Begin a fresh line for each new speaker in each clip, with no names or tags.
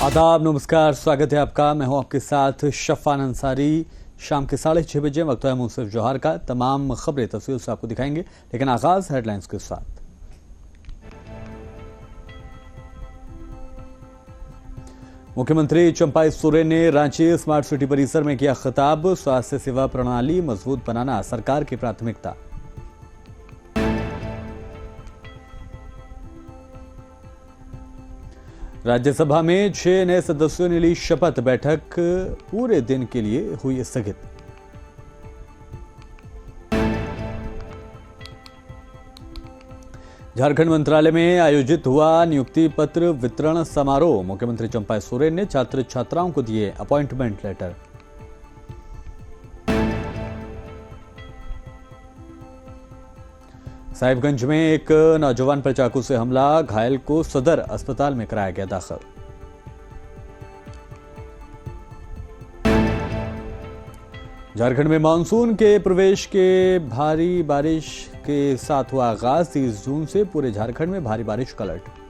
आदाब, नमस्कार, स्वागत है आपका। मैं हूं आपके साथ शफान अंसारी। शाम के 6:30 बजे वक्त है मुंसिफ जोहर का। तमाम खबरें तफसील से आपको दिखाएंगे, लेकिन आगाज हेडलाइंस के साथ। मुख्यमंत्री चंपाई सोरेन ने रांची स्मार्ट सिटी परिसर में किया खिताब। स्वास्थ्य सेवा प्रणाली मजबूत बनाना सरकार की प्राथमिकता। राज्यसभा में 6 नए सदस्यों ने ली शपथ। बैठक पूरे दिन के लिए हुई स्थगित। झारखंड मंत्रालय में आयोजित हुआ नियुक्ति पत्र वितरण समारोह। मुख्यमंत्री चंपाई सोरेन ने छात्र छात्राओं को दिए अपॉइंटमेंट लेटर। साहिबगंज में एक नौजवान पर चाकू से हमला। घायल को सदर अस्पताल में कराया गया दाखिल। झारखंड में मानसून के प्रवेश के भारी बारिश के साथ हुआ आगाज। 30 जून से पूरे झारखंड में भारी बारिश का अलर्ट।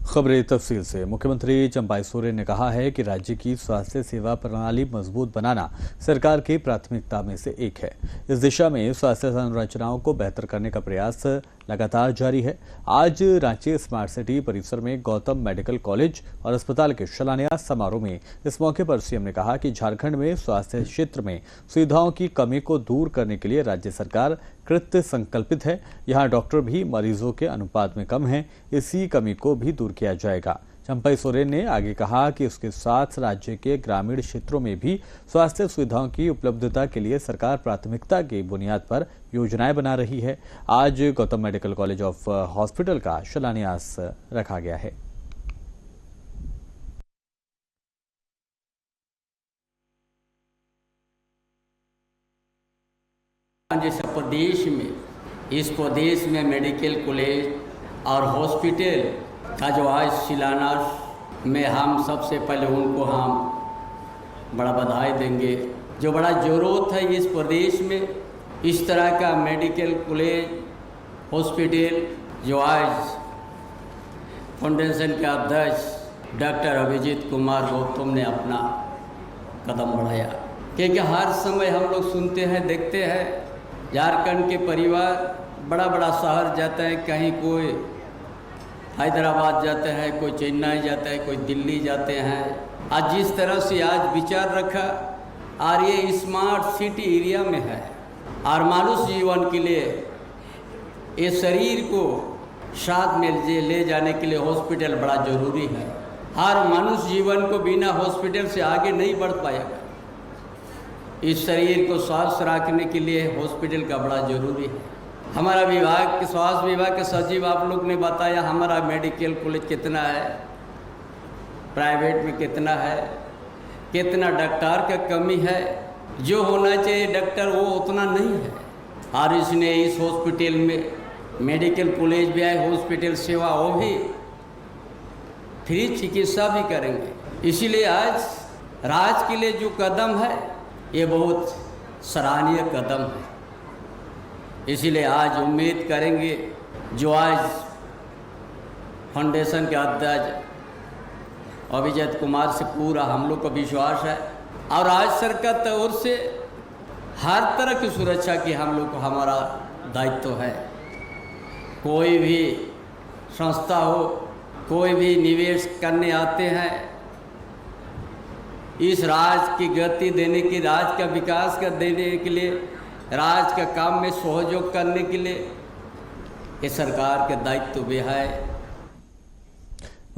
खबरें तफसील से। मुख्यमंत्री चंपाई सोरेन ने कहा है कि राज्य की स्वास्थ्य सेवा प्रणाली मजबूत बनाना सरकार की प्राथमिकता में से एक है। इस दिशा में स्वास्थ्य संरचनाओं को बेहतर करने का प्रयास लगातार जारी है। आज रांची स्मार्ट सिटी परिसर में गौतम मेडिकल कॉलेज और अस्पताल के शिलान्यास समारोह में इस मौके पर सीएम ने कहा कि झारखंड में स्वास्थ्य क्षेत्र में सुविधाओं की कमी को दूर करने के लिए राज्य सरकार कृत संकल्पित है। यहाँ डॉक्टर भी मरीजों के अनुपात में कम हैं, इसी कमी को भी दूर किया जाएगा। चंपाई सोरेन ने आगे कहा कि उसके साथ राज्य के ग्रामीण क्षेत्रों में भी स्वास्थ्य सुविधाओं की उपलब्धता के लिए सरकार प्राथमिकता की बुनियाद पर योजनाएं बना रही है। आज Gautam medical college of hospital का शिलान्यास रखा गया है।
जैसे इस प्रदेश में मेडिकल कॉलेज और हॉस्पिटल का जो आज शिलान्यास में हम सबसे पहले उनको हम बड़ा बधाई देंगे। जो बड़ा ज़रूरत है इस प्रदेश में इस तरह का मेडिकल कॉलेज हॉस्पिटल, जो आज फाउंडेशन के अध्यक्ष डॉक्टर अभिजीत कुमार गौतम ने अपना कदम बढ़ाया। क्योंकि हर समय हम लोग सुनते हैं, देखते हैं, झारखंड के परिवार बड़ा बड़ा शहर जाते हैं, कहीं कोई हैदराबाद जाते हैं, कोई चेन्नई जाता है, कोई दिल्ली जाते हैं। आज जिस तरह से आज विचार रखा और ये स्मार्ट सिटी एरिया में है और मानुष जीवन के लिए ये शरीर को साथ में ले जाने के लिए हॉस्पिटल बड़ा ज़रूरी है। हर मनुष्य जीवन को बिना हॉस्पिटल से आगे नहीं बढ़ पाएगा। इस शरीर को स्वस्थ रखने के लिए हॉस्पिटल का बड़ा ज़रूरी है। हमारा विभाग, स्वास्थ्य विभाग के सचिव आप लोग ने बताया हमारा मेडिकल कॉलेज कितना है, प्राइवेट में कितना है, कितना डॉक्टर का कमी है। जो होना चाहिए डॉक्टर वो उतना नहीं है। और इसने इस हॉस्पिटल में मेडिकल कॉलेज भी है, हॉस्पिटल सेवा वो भी फ्री चिकित्सा भी करेंगे। इसीलिए आज राज्य के लिए जो कदम है ये बहुत सराहनीय कदम है। इसीलिए आज उम्मीद करेंगे जो आज फाउंडेशन के अध्यक्ष अभिजीत कुमार से पूरा हम लोग को विश्वास है और आज सरकार की ओर से हर तरह की सुरक्षा की हम लोग को हमारा दायित्व है। कोई भी संस्था हो, कोई भी निवेश करने आते हैं, इस राज्य की गति देने की, राज्य का विकास कर देने के लिए, राज्य का काम में सहयोग करने के लिए ये सरकार के दायित्व भी है।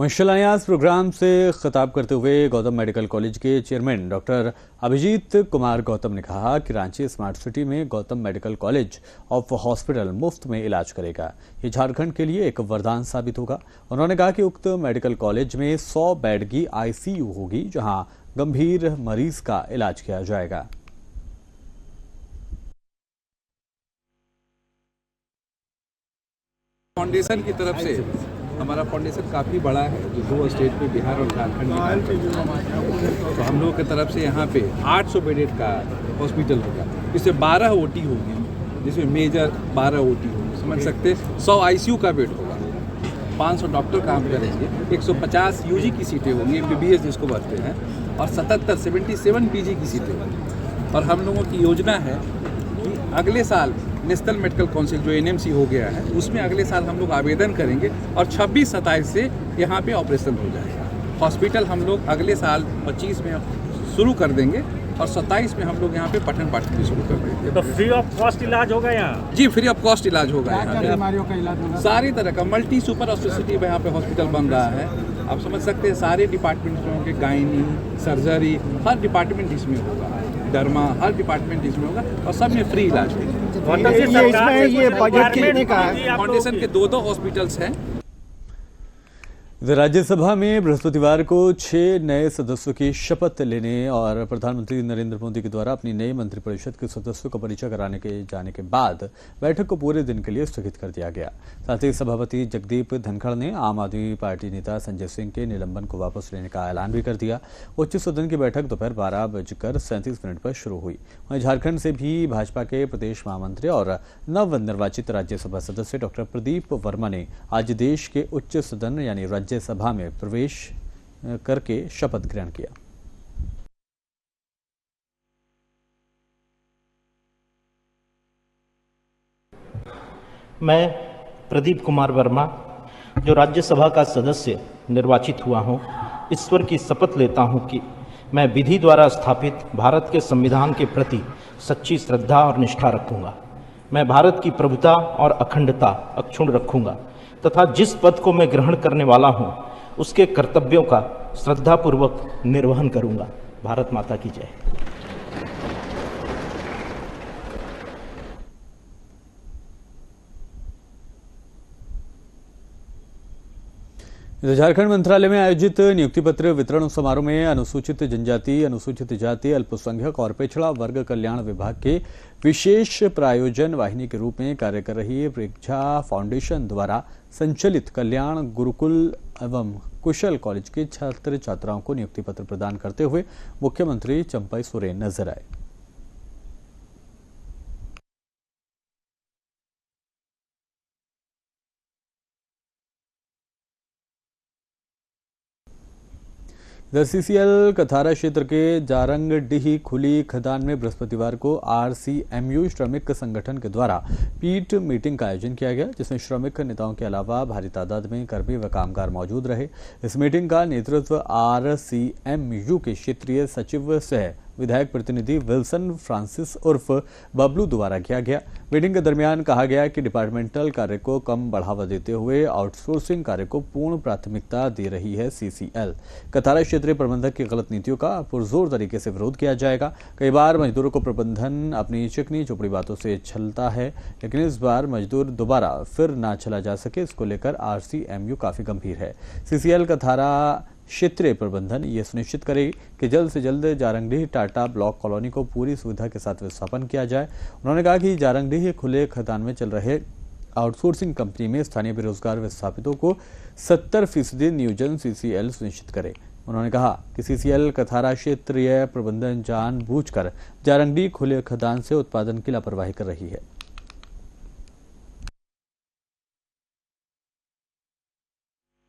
शिलान्यास प्रोग्राम से खिताब करते हुए गौतम मेडिकल कॉलेज के चेयरमैन डॉक्टर अभिजीत कुमार गौतम ने कहा कि रांची स्मार्ट सिटी में Gautam medical college of hospital मुफ्त में इलाज करेगा। ये झारखंड के लिए एक वरदान साबित होगा। उन्होंने कहा कि उक्त मेडिकल कॉलेज में 100 बेड की ICU होगी, जहां गंभीर मरीज का इलाज किया जाएगा।
फाउंडेशन की तरफ से हमारा फाउंडेशन काफ़ी बड़ा है, जो 2 स्टेट में, बिहार और झारखंड में। तो हम लोगों की तरफ से यहाँ पे 800 बेडेड का हॉस्पिटल होगा। इसमें 12 OT होगी, जिसमें मेजर 12 OT होगी, समझ सकते। 100 ICU का बेड होगा 500 डॉक्टर काम करेंगे, 150 यूजी की सीटें होंगी, MBBS जिसको बोलते हैं, और 77 पीजी की सीटें होंगी। और हम लोगों की योजना है कि अगले साल नेशनल मेडिकल काउंसिल जो NMC हो गया है, उसमें अगले साल हम लोग आवेदन करेंगे और 26-27 से यहाँ पे ऑपरेशन हो जाएगा। हॉस्पिटल हम लोग अगले साल 25 में शुरू कर देंगे और 27 में हम लोग यहाँ पे पठन पाठन भी शुरू कर देंगे।
तो फ्री ऑफ कॉस्ट इलाज होगा यहाँ?
जी, फ्री ऑफ कॉस्ट इलाज होगा यहाँ पे।
बीमारियों का इलाज होगा?
सारी तरह का मल्टी सुपर स्पेशलिटी यहाँ पे हॉस्पिटल बन रहा है। आप समझ सकते हैं सारे डिपार्टमेंट्स में होंगे, गायनी, सर्जरी, हर डिपार्टमेंट इसमें होगा, डर्मा, हर डिपार्टमेंट इसमें होगा और सब में फ्री इलाज होगा।
ये बजट कितने का है?
फाउंडेशन के 2 हॉस्पिटल्स हैं।
राज्यसभा में बृहस्पतिवार को 6 नए सदस्यों की शपथ लेने और प्रधानमंत्री नरेंद्र मोदी के द्वारा अपनी नई मंत्रिपरिषद के सदस्यों का परिचय कराने के जाने के बाद बैठक को पूरे दिन के लिए स्थगित कर दिया गया। साथ ही सभापति जगदीप धनखड़ ने आम आदमी पार्टी नेता संजय सिंह के निलंबन को वापस लेने का ऐलान भी कर दिया। उच्च सदन की बैठक दोपहर 12:37 पर शुरू हुई। वहीं झारखंड से भी भाजपा के प्रदेश महामंत्री और नवनिर्वाचित राज्यसभा सदस्य डॉक्टर प्रदीप वर्मा ने आज देश के उच्च सदन यानी राज्यसभा में प्रवेश करके शपथ ग्रहण किया।
मैं प्रदीप कुमार वर्मा, जो राज्यसभा का सदस्य निर्वाचित हुआ हूं, ईश्वर की शपथ लेता हूं कि मैं विधि द्वारा स्थापित भारत के संविधान के प्रति सच्ची श्रद्धा और निष्ठा रखूंगा। मैं भारत की प्रभुता और अखंडता अक्षुण्ण रखूंगा तथा जिस पद को मैं ग्रहण करने वाला हूं, उसके कर्तव्यों का श्रद्धापूर्वक निर्वहन करूंगा। भारत माता की जय।
झारखंड मंत्रालय में आयोजित नियुक्ति पत्र वितरण समारोह में अनुसूचित जनजाति, अनुसूचित जाति, अल्पसंख्यक और पिछड़ा वर्ग कल्याण विभाग के विशेष प्रायोजन वाहिनी के रूप में कार्य कर रही प्रेक्षा फाउंडेशन द्वारा संचालित कल्याण गुरुकुल एवं कुशल कॉलेज के छात्र छात्राओं को नियुक्ति पत्र प्रदान करते हुए मुख्यमंत्री चंपाई सोरेन नजर आए। इधर CCL कथारा क्षेत्र के जारंगडीह खुली खदान में बृहस्पतिवार को RCMU श्रमिक संगठन के द्वारा पीट मीटिंग का आयोजन किया गया, जिसमें श्रमिक नेताओं के अलावा भारी तादाद में कर्मी व कामगार मौजूद रहे। इस मीटिंग का नेतृत्व RCMU के क्षेत्रीय सचिव सह विधायक प्रतिनिधि विल्सन फ्रांसिस उर्फ बबलू द्वारा किया गया। मीटिंग के दरमियान कहा गया कि डिपार्टमेंटल कार्य को कम बढ़ावा देते हुए आउटसोर्सिंग कार्य को पूर्ण प्राथमिकता दे रही है CCL। कथारा क्षेत्रीय प्रबंधक की गलत नीतियों का पुरजोर तरीके से विरोध किया जाएगा। कई बार मजदूरों को प्रबंधन अपनी चिकनी चुपड़ी बातों से छलता है, लेकिन इस बार मजदूर दोबारा फिर ना चला जा सके, इसको लेकर RCMU काफी गंभीर है। CCL कथारा क्षेत्रीय प्रबंधन ये सुनिश्चित करे कि जल्द से जल्द जारंगडीह टाटा ब्लॉक कॉलोनी को पूरी सुविधा के साथ विस्थापन किया जाए। उन्होंने कहा कि जारंगडीह खुले खदान में चल रहे आउटसोर्सिंग कंपनी में स्थानीय बेरोजगार विस्थापितों को 70% नियोजन CCL सुनिश्चित करे। उन्होंने कहा कि CCL कथारा क्षेत्रीय प्रबंधन जानबूझकर जारंगडीह खुले खदान से उत्पादन की लापरवाही कर रही है।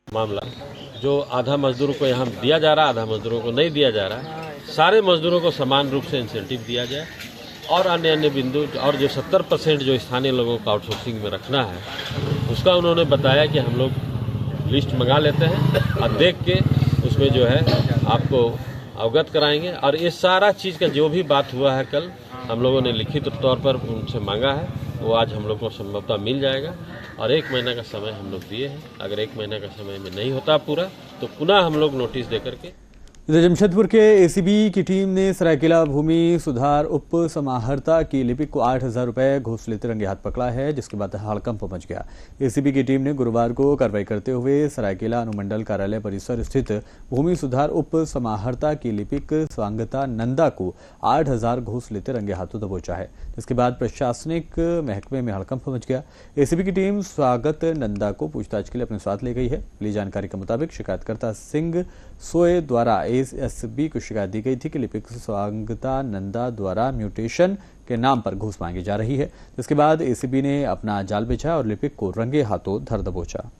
मामला जो आधा मजदूरों को यहाँ दिया जा रहा है, आधा मजदूरों को नहीं दिया जा रहा है, सारे मजदूरों को समान रूप से इंसेंटिव दिया जाए और अन्य बिंदु और जो 70% जो स्थानीय लोगों को आउटसोर्सिंग में रखना है, उसका उन्होंने बताया कि हम लोग लिस्ट मंगा लेते हैं और देख के उसमें जो है आपको अवगत कराएंगे। और ये सारा चीज़ का जो भी बात हुआ है कल हम लोगों ने लिखित तौर पर उनसे मांगा है, वो आज हम लोग को संभवतः मिल जाएगा और 1 महीना का समय हम लोग दिए हैं। अगर 1 महीना का समय में नहीं होता पूरा तो पुनः हम लोग नोटिस दे करके।
इधर जमशेदपुर के ACB की टीम ने सरायकेला भूमि सुधार उप समाहर्ता की लिपिक को 8,000 रुपए घूस लेते रंगे हाथ पकड़ा है, जिसके बाद हड़कंप मच गया। ACB की टीम ने गुरुवार को कार्रवाई करते हुए सरायकेला अनुमंडल कार्यालय परिसर स्थित भूमि सुधार उप समाहर्ता की लिपिक स्वांगता नंदा को 8,000 घूस लेते रंगे हाथों दबोचा है, जिसके बाद प्रशासनिक महकमे में हड़कंप मच गया। ACB की टीम स्वागत नंदा को पूछताछ के लिए अपने साथ ले गई है। मिली जानकारी के मुताबिक शिकायतकर्ता सिंह सोए द्वारा ASB को शिकायत दी गई थी कि लिपिक स्वागता नंदा द्वारा म्यूटेशन के नाम पर घूस मांगी जा रही है, जिसके बाद ACB ने अपना जाल बिछाया और लिपिक को रंगे हाथों धर दबोचा।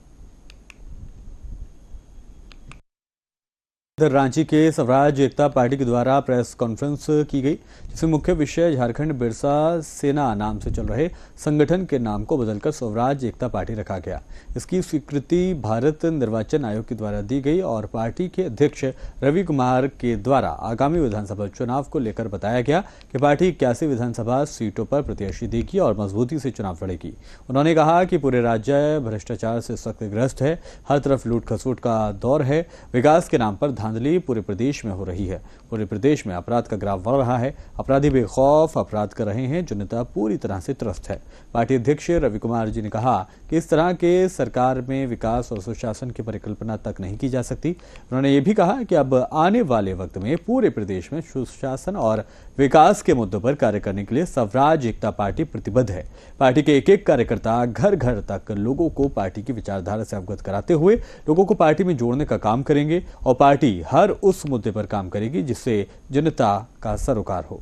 इधर रांची के स्वराज एकता पार्टी के द्वारा प्रेस कॉन्फ्रेंस की गई, जिसमें मुख्य विषय झारखंड बिरसा सेना नाम से चल रहे संगठन के नाम को बदलकर स्वराज एकता पार्टी रखा गया। इसकी स्वीकृति भारत निर्वाचन आयोग के द्वारा दी गई और पार्टी के अध्यक्ष रवि कुमार के द्वारा आगामी विधानसभा चुनाव को लेकर बताया गया कि पार्टी 81 विधानसभा सीटों पर प्रत्याशी देगी और मजबूती से चुनाव लड़ेगी। उन्होंने कहा कि पूरे राज्य भ्रष्टाचार से सख्त ग्रस्त है, हर तरफ लूट खसोट का दौर है, विकास के नाम पर धांधली पूरे प्रदेश में हो रही है, पूरे प्रदेश में अपराध का ग्राफ बढ़ रहा है, अपराधी बेखौफ अपराध कर रहे हैं, जनता पूरी तरह से त्रस्त है। पार्टी अध्यक्ष रवि कुमार जी ने कहा कि इस तरह के सरकार में विकास और सुशासन की परिकल्पना तक नहीं की जा सकती। उन्होंने ये भी कहा कि अब आने वाले वक्त में पूरे प्रदेश में सुशासन और विकास के मुद्दों पर कार्य करने के लिए स्वराज एकता पार्टी प्रतिबद्ध है। पार्टी के एक कार्यकर्ता घर घर तक लोगों को पार्टी की विचारधारा से अवगत कराते हुए लोगों को पार्टी में जोड़ने का काम करेंगे और पार्टी हर उस मुद्दे पर काम करेगी जिससे जनता का सरोकार हो।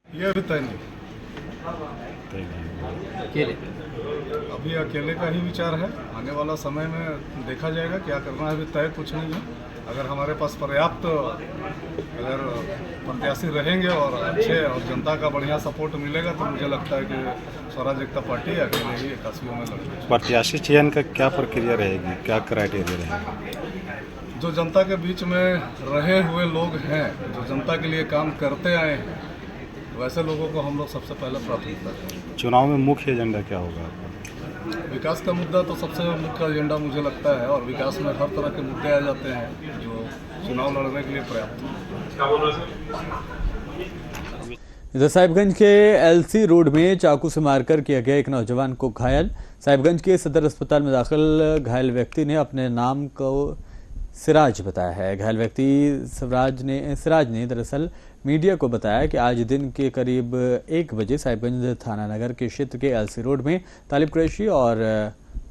ये अभी तय नहीं, अभी अकेले का ही विचार है। आने वाला समय में देखा जाएगा क्या करना है, अभी तय कुछ नहीं है। अगर हमारे पास पर्याप्त अगर प्रत्याशी रहेंगे और अच्छे और जनता का बढ़िया सपोर्ट मिलेगा तो मुझे लगता है कि स्वराज एकता पार्टी अकेले ही 81 में लड़ेगी।
प्रत्याशी चयन का क्या प्रक्रिया रहेगी, क्या क्राइटेरिया रहेगा?
जो जनता के बीच में रहे हुए लोग हैं, जो जनता के लिए काम करते आए हैं, वैसे लोगों को हम लोग सबसे पहले प्राथमिकता देंगे।
चुनाव में मुख्य एजेंडा क्या होगा?
विकास का मुद्दा तो सबसे मुख्य एजेंडा मुझे लगता है, और विकास में हर तरह के मुद्दे आ जाते हैं जो चुनाव लड़ने के लिए पर्याप्त हैं।
इधर साहिबगंज के एलसी रोड में चाकू से मारकर किया गया एक नौजवान को घायल। साहिबगंज के सदर अस्पताल में दाखिल घायल व्यक्ति ने अपने नाम को सिराज बताया है। घायल व्यक्ति सिराज ने दरअसल मीडिया को बताया कि आज दिन के करीब 1 बजे साहिबगंज थाना नगर के क्षेत्र के एलसी रोड में तालिब कुरैशी और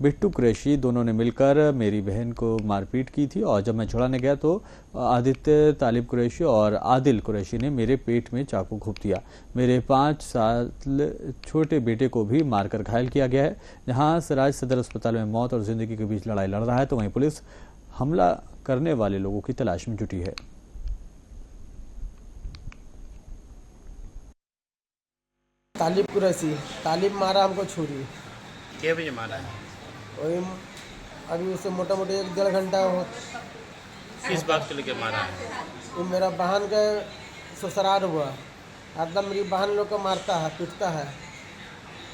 बिट्टू कुरैशी दोनों ने मिलकर मेरी बहन को मारपीट की थी और जब मैं छुड़ाने गया तो आदित्य तालिब कुरैशी और आदिल कुरैशी ने मेरे पेट में चाकू घोंप दिया। मेरे 5 साल छोटे बेटे को भी मारकर घायल किया गया है। जहां सिराज सदर अस्पताल में मौत और जिंदगी के बीच लड़ाई लड़ रहा है तो वहीं पुलिस हमला करने वाले लोगों की तलाश में जुटी है।
तालिब कुरैशी, तालिब मारा हमको छुरी।
क्या बजे मारा है?
वही अभी उससे मोटा मोटी 1-1.5 घंटा हो।
किस बात के लेके मारा है?
वो मेरा बहन का ससुराल हुआ, एकदम मेरी बहन लोग को मारता है, पीटता है,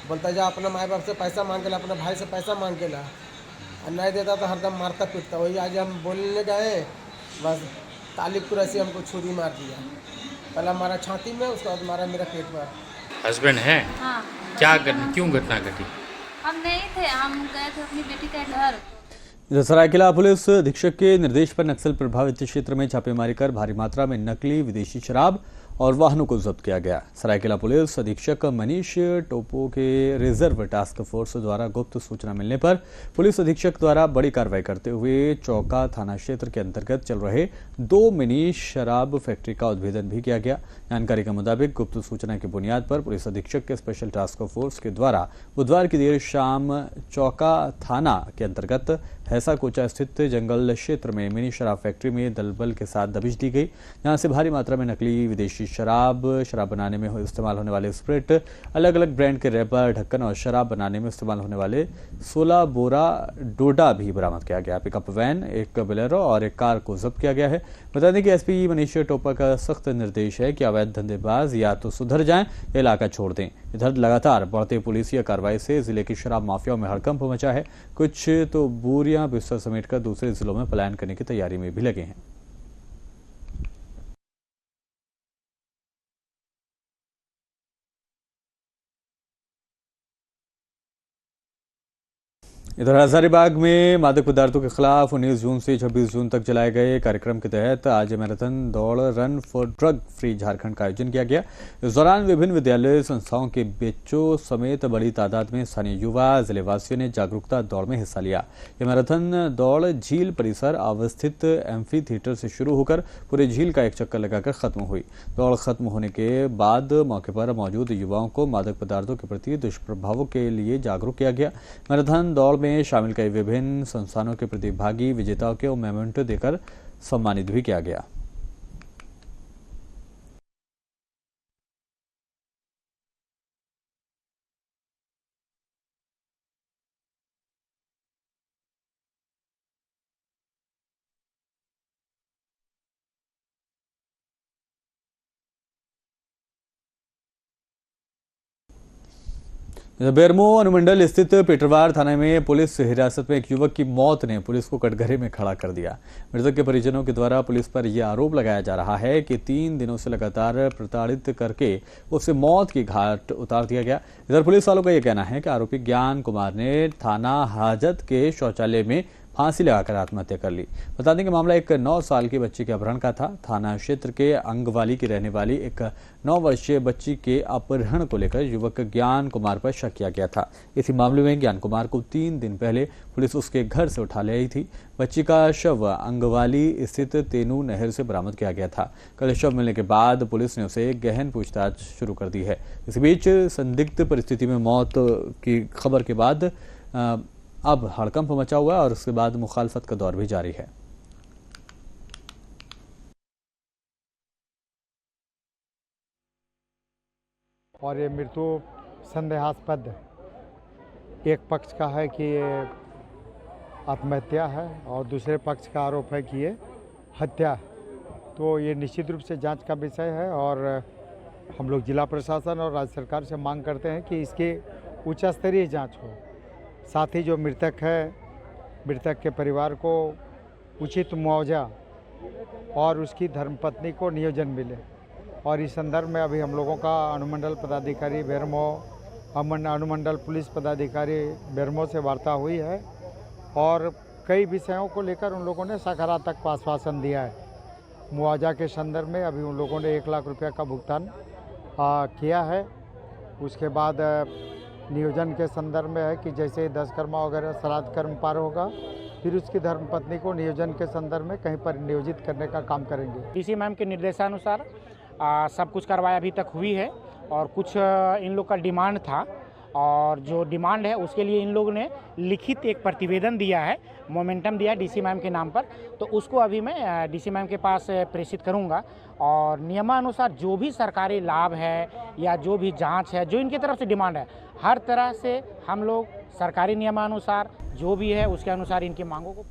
बोलता जा अपना माँ बाप से पैसा मांग के ला, अपना भाई से पैसा मांग के ला, और नहीं देता तो हरदम मारता पीटता। वही आज हम बोलने गए, बस तालिब कुरैशी हमको छुरी मार दिया। पहला मारा छाती में, उसके बाद मारा मेरा पेट में।
हस्बैंड है?
हाँ।
क्यों घटना घटी?
हम नहीं थे, हम गए थे अपनी बेटी के घर।
इधर सरायकेला पुलिस अधीक्षक के निर्देश पर नक्सल प्रभावित क्षेत्र में छापेमारी कर भारी मात्रा में नकली विदेशी शराब और वाहनों को जब्त किया गया। सरायकेला पुलिस अधीक्षक मनीष टोपो के रिजर्व टास्क फोर्स द्वारा गुप्त सूचना मिलने पर पुलिस अधीक्षक द्वारा बड़ी कार्रवाई करते हुए चौका थाना क्षेत्र के अंतर्गत चल रहे 2 मिनी शराब फैक्ट्री का उद्भेदन भी किया गया। जानकारी के मुताबिक गुप्त सूचना की बुनियाद पर पुलिस अधीक्षक के स्पेशल टास्क फोर्स के द्वारा बुधवार की देर शाम चौका थाना के अंतर्गत हैसा कोचा स्थित जंगल क्षेत्र में मिनी शराब फैक्ट्री में दलबल के साथ दबिश दी गई, जहां से भारी मात्रा में नकली विदेशी शराब बनाने में इस्तेमाल होने वाले स्प्रिट, अलग अलग ब्रांड के रैपर, ढक्कन और शराब बनाने में इस्तेमाल होने वाले 16 बोरा डोडा भी बरामद किया गया। पिकअप वैन, एक बोलेरो और एक कार को जब्त किया गया है। बता दें कि एसपी मनीष टोपा का सख्त निर्देश है कि अवैध धंधेबाज या तो सुधर जाएं या इलाका छोड़ दें। इधर लगातार बढ़ते पुलिसिया कार्रवाई से जिले की शराब माफियाओं में हड़कंप मचा है। कुछ तो बोरियां बिस्तर समेट कर दूसरे जिलों में पलायन करने की तैयारी में भी लगे हैं। इधर हजारीबाग में मादक पदार्थों के खिलाफ 19 जून से 26 जून तक चलाए गए कार्यक्रम के तहत आज मैराथन दौड़ run for drug free Jharkhand का आयोजन किया गया। इस दौरान विभिन्न विद्यालय संस्थाओं के बच्चों समेत बड़ी तादाद में स्थानीय युवा जिलेवासियों ने जागरूकता दौड़ में हिस्सा लिया। यह मैराथन दौड़ झील परिसर अवस्थित एम्फी थिएटर से शुरू होकर पूरे झील का एक चक्कर लगाकर खत्म हुई। दौड़ खत्म होने के बाद मौके पर मौजूद युवाओं को मादक पदार्थों के प्रति दुष्प्रभावों के लिए जागरूक किया गया। मैराथन दौड़ में शामिल कई विभिन्न संस्थानों के प्रतिभागी विजेताओं को मेमेंटो देकर सम्मानित भी किया गया। बेरमो अनुमंडल स्थित पेटरवार थाने में पुलिस हिरासत में एक युवक की मौत ने पुलिस को कटघरे में खड़ा कर दिया। मृतक के परिजनों के द्वारा पुलिस पर यह आरोप लगाया जा रहा है कि 3 दिनों से लगातार प्रताड़ित करके उसे मौत की घाट उतार दिया गया। इधर पुलिस वालों का यह कहना है कि आरोपी ज्ञान कुमार ने थाना हाजत के शौचालय में फांसी लगाकर आत्महत्या कर ली। बता दें कि मामला एक 9 साल की बच्ची के अपहरण का था। थाना क्षेत्र के अंगवाली की रहने वाली एक 9 वर्षीय बच्ची के अपहरण को लेकर युवक ज्ञान कुमार पर शक किया गया था। इसी मामले में ज्ञान कुमार को 3 दिन पहले पुलिस उसके घर से उठा ले आई थी। बच्ची का शव अंगवाली स्थित तेनू नहर से बरामद किया गया था। कल शव मिलने के बाद पुलिस ने उसे गहन पूछताछ शुरू कर दी है। इस बीच संदिग्ध परिस्थिति में मौत की खबर के बाद अब हड़कंप मचा हुआ है और उसके बाद मुखालफत का दौर भी जारी है।
और ये मृत्यु संदेहास्पद एक पक्ष का है कि ये आत्महत्या है और दूसरे पक्ष का आरोप है कि ये हत्या है। तो ये निश्चित रूप से जांच का विषय है और हम लोग जिला प्रशासन और राज्य सरकार से मांग करते हैं कि इसकी उच्च स्तरीय जाँच हो। साथ ही जो मृतक है, मृतक के परिवार को उचित मुआवजा और उसकी धर्मपत्नी को नियोजन मिले। और इस संदर्भ में अभी हम लोगों का अनुमंडल पदाधिकारी बेरमो, अनुमंडल पुलिस पदाधिकारी बेरमो से वार्ता हुई है और कई विषयों को लेकर उन लोगों ने सकारात्मक आश्वासन दिया है। मुआवजा के संदर्भ में अभी उन लोगों ने 1 लाख रुपये का भुगतान किया है। उसके बाद नियोजन के संदर्भ में है कि जैसे 10 कर्मा वगैरह श्राद्ध कर्म पार होगा, फिर उसकी धर्मपत्नी को नियोजन के संदर्भ में कहीं पर नियोजित करने का काम करेंगे।
डीसी मैम के निर्देशानुसार सब कुछ कार्रवाई अभी तक हुई है और कुछ इन लोग का डिमांड था और जो डिमांड है उसके लिए इन लोगों ने लिखित एक प्रतिवेदन दिया है, मोमेंटम दिया डीसी मैम के नाम पर। तो उसको अभी मैं डीसी मैम के पास प्रेषित करूंगा और नियमानुसार जो भी सरकारी लाभ है या जो भी जांच है, जो इनकी तरफ से डिमांड है, हर तरह से हम लोग सरकारी नियमानुसार जो भी है उसके अनुसार इनकी मांगों को।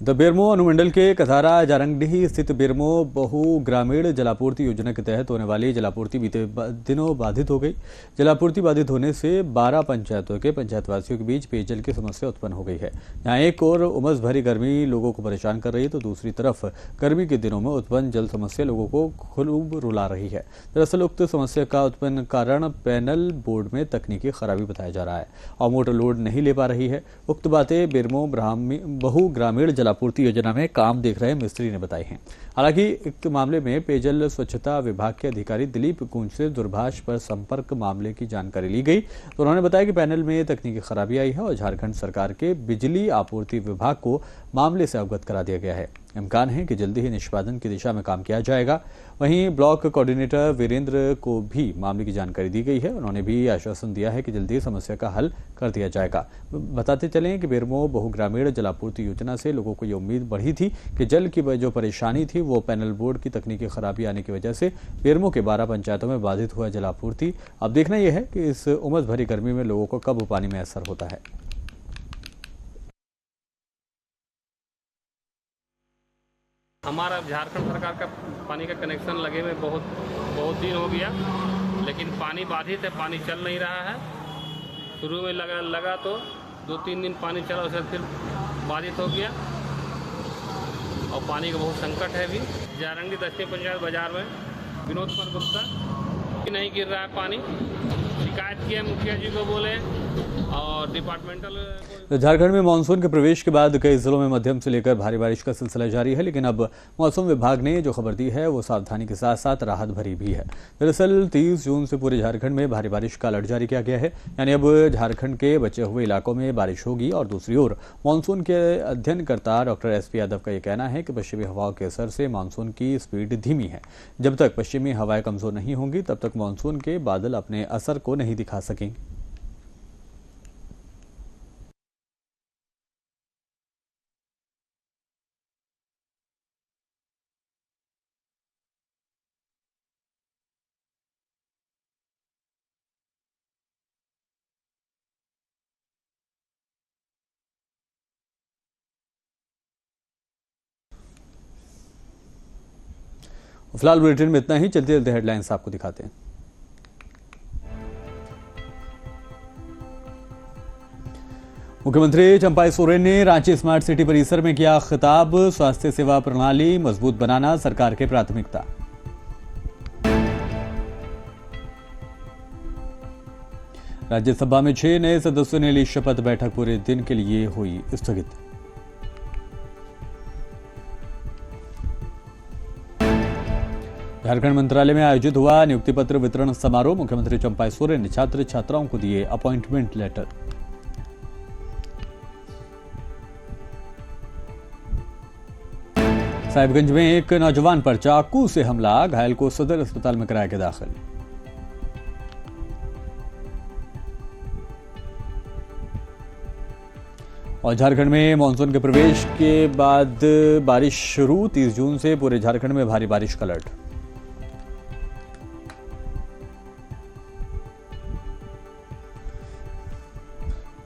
बेरमो अनुमंडल के कथारा जारंगडीह स्थित बेरमो बहु ग्रामीण जलापूर्ति योजना के तहत होने वाली जलापूर्ति बीते दिनों बाधित हो गई। जलापूर्ति बाधित होने से 12 पंचायतों के पंचायतवासियों के बीच पेयजल की समस्या उत्पन्न हो गई है। यहाँ एक और उमस भरी गर्मी लोगों को परेशान कर रही है तो दूसरी तरफ गर्मी के दिनों में उत्पन्न जल समस्या लोगों को खूब रुला रही है। दरअसल उक्त समस्या का उत्पन्न कारण पैनल बोर्ड में तकनीकी खराबी बताया जा रहा है और मोटर लोड नहीं ले पा रही है। उक्त बातें बेरमो बहु ग्रामीण जलापूर्ति योजना में काम देख रहे मिस्त्री ने बताई हैं। हालांकि इस मामले में पेयजल स्वच्छता विभाग के अधिकारी दिलीप कुंज से दूरभाष पर संपर्क मामले की जानकारी ली गई तो उन्होंने बताया कि पैनल में तकनीकी खराबी आई है और झारखंड सरकार के बिजली आपूर्ति विभाग को मामले से अवगत करा दिया गया है। इम्कान है कि जल्दी ही निष्पादन की दिशा में काम किया जाएगा। वहीं ब्लॉक कोऑर्डिनेटर वीरेंद्र को भी मामले की जानकारी दी गई है। उन्होंने भी आश्वासन दिया है कि जल्दी ही समस्या का हल कर दिया जाएगा। बताते चलें कि बेरमो बहुग्रामीण जलापूर्ति योजना से लोगों को ये उम्मीद बढ़ी थी कि जल की जो परेशानी थी वो पैनल बोर्ड की तकनीकी खराबी आने की वजह से बेरमो के 12 पंचायतों में बाधित हुआ जलापूर्ति। अब देखना यह है कि इस उमस भरी गर्मी में लोगों को कब पानी में असर होता है।
हमारा झारखंड सरकार का पानी का कनेक्शन लगे हुए बहुत दिन हो गया, लेकिन पानी बाधित है, पानी चल नहीं रहा है। शुरू में लगा तो 2-3 दिन पानी चला, उसके फिर बाधित हो गया और पानी का बहुत संकट है। भी जारंगी 10वीं पंचायत बाजार में विनोद कुमार गुप्ता नहीं गिर रहा है पानी, शिकायत किया मुखिया जी को बोले और डिपार्टमेंटल।
झारखंड में मानसून के प्रवेश के बाद कई जिलों में मध्यम से लेकर भारी बारिश का सिलसिला जारी है, लेकिन अब मौसम विभाग ने जो खबर दी है वो सावधानी के साथ साथ राहत भरी भी है। दरअसल 30 जून से पूरे झारखंड में भारी बारिश का अलर्ट जारी किया गया है, यानी अब झारखंड के बचे हुए इलाकों में बारिश होगी। और दूसरी ओर मानसून के अध्ययनकर्ता डॉक्टर एसपी यादव का यह कहना है कि पश्चिमी हवाओं के असर से मानसून की स्पीड धीमी है। जब तक पश्चिमी हवाएं कमजोर नहीं होंगी तब तक मानसून के बादल अपने असर को नहीं दिखा सकेंगे। फिलहाल बुलेटिन में इतना ही। चलते चलते हेडलाइंस आपको दिखाते हैं। मुख्यमंत्री चंपाई सोरेन ने रांची स्मार्ट सिटी परिसर में किया खिताब। स्वास्थ्य सेवा प्रणाली मजबूत बनाना सरकार की प्राथमिकता। राज्यसभा में 6 नए सदस्यों ने ली शपथ। बैठक पूरे दिन के लिए हुई स्थगित। झारखंड मंत्रालय में आयोजित हुआ नियुक्ति पत्र वितरण समारोह। मुख्यमंत्री चंपाई सोरेन ने छात्र छात्राओं को दिए अपॉइंटमेंट लेटर। साहिबगंज में एक नौजवान पर चाकू से हमला। घायल को सदर अस्पताल में कराया गया दाखिल। और झारखंड में मानसून के प्रवेश के बाद बारिश शुरू। 30 जून से पूरे झारखंड में भारी बारिश का अलर्ट।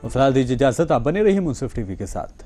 फिलहाल दीजिए इजाजत। आप बने रहिए मुंसिफ टीवी के साथ।